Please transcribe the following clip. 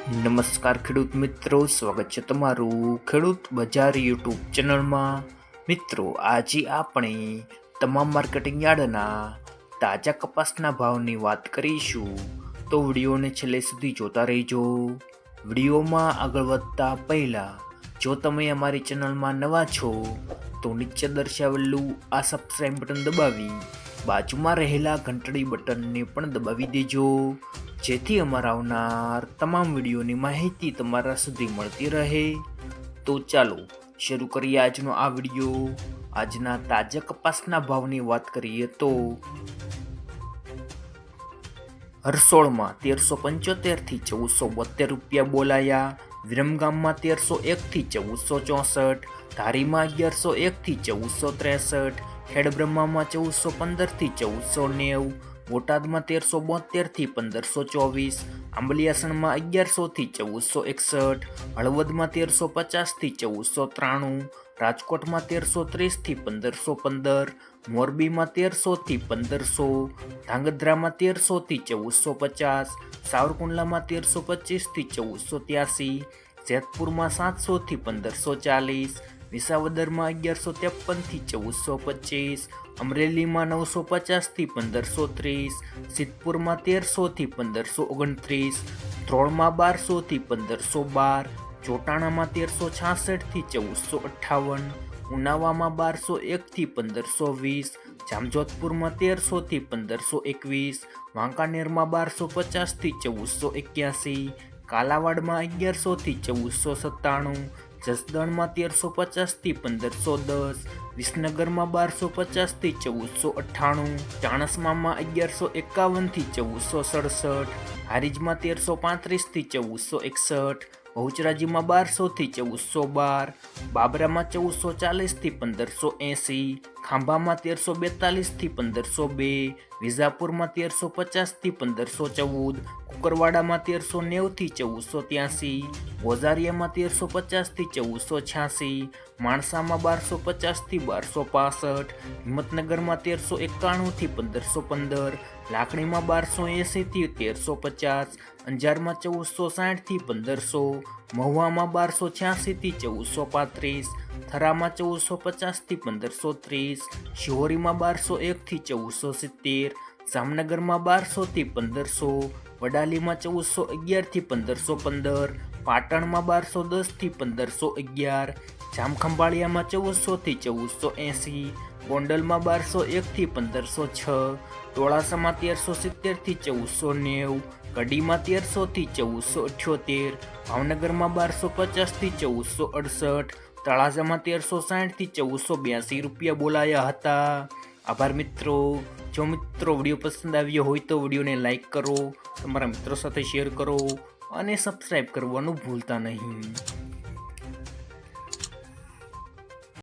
નમસ્કાર ખેડૂત મિત્રો, સ્વાગત છે તમારું ખેડૂત બજાર યુટ્યુબ ચેનલમાં। મિત્રો, આજે આપણે તમામ માર્કેટિંગ યાર્ડના તાજા કપાસના ભાવની વાત કરીશું, તો વિડીયોને છેલ્લે સુધી જોતા રહેજો। વિડીયોમાં આગળ વધતા પહેલા જો તમે અમારી ચેનલમાં નવા છો તો નીચે દર્શાવેલું આ સબસ્ક્રાઇબ બટન દબાવી બાજુમાં રહેલા ઘંટડી બટનને પણ દબાવી દેજો, જેથી અમારા આવનાર તમામ વિડીયોની માહિતી તમારા સુધી મળતી રહે। તો ચાલો શરૂ કરીએ આજનો આ વિડીયો। આજના તાજા કપાસના ભાવની વાત કરીએ તો હરસોળમાં 1375 થી 1472 રૂપિયા બોલાયા, વિરમગામમાં 1301 થી 1464, ધારીમાં 1101 થી 1463, ખેડબ્રહ્મામાં 1415 થી 1490, બોટાદમાં 1372 થી 1524, આંબલિયાસણમાં 1100 થી 1461, હળવદમાં 1350 થી 1493, રાજકોટમાં 1330 થી 1515, મોરબીમાં 1300 થી 1500, ધાંગધ્રામાં 1300 થી 1450, સાવરકુંડલામાં 1325 થી 1483, જેતપુરમાં 700 થી 1540, વિસાવદરમાં 1153 થી 1425, અમરેલીમાં 950 થી 1530, સિદ્ધપુરમાં 1300 થી 1529, ધ્રોળમાં 1200 થી 1512, ચોટાણામાં 1366 થી 1458, ઉનાવામાં 1201 થી 1520, જામજોધપુરમાં 1300 થી 1521, વાંકાનેરમાં 1250 થી 1481, કાલાવાડમાં 1100 થી 1497, જસદણમાં 1350 થી 1510, વિસનગરમાં 1250 થી 1498, ચાણસ્મામાં 1151 થી 1467, હારીજમાં 1335 થી 1461, બહુચરાજીમાં 1200 થી 1412, બાબરામાં 1440 થી 1580, ખાંભામાં 1342 થી 1502, વિજાપુરમાં 1350 થી 1514, કુકરવાડામાં 1390 થી 1483, ગોઝારિયામાં 1350 થી 1486, માણસામાં 1250 થી 1265, હિંમતનગરમાં 1391 થી 1515, લાખણીમાં 1280 થી 1350, અંજારમાં 1460 થી 1500, મહુવામાં 1286 થી 1435, થરામાં 1450 થી 1530, શિહોરીમાં 1201 થી 1470, જામનગરમાં 1200 થી 1500, વડાલીમાં 1411 થી 1515, પાટણમાં 1210 થી 1511, જામખંભાળિયામાં 1400 થી 1480, ગોંડલમાં 1201 થી 1506, ટોળાસામાં 1370 થી 1490, કડીમાં 1300 થી 1478, ભાવનગરમાં 1250 થી 1468, તળાજામાં 1360 થી 1482 રૂપિયા બોલાયા હતા। આભાર મિત્રો। જો મિત્રો વિડીયો પસંદ આવ્યો હોય તો વિડીયોને લાઈક કરો, તમારા મિત્રો સાથે શેર કરો અને સબસ્ક્રાઈબ કરવાનું ભૂલતા નહીં।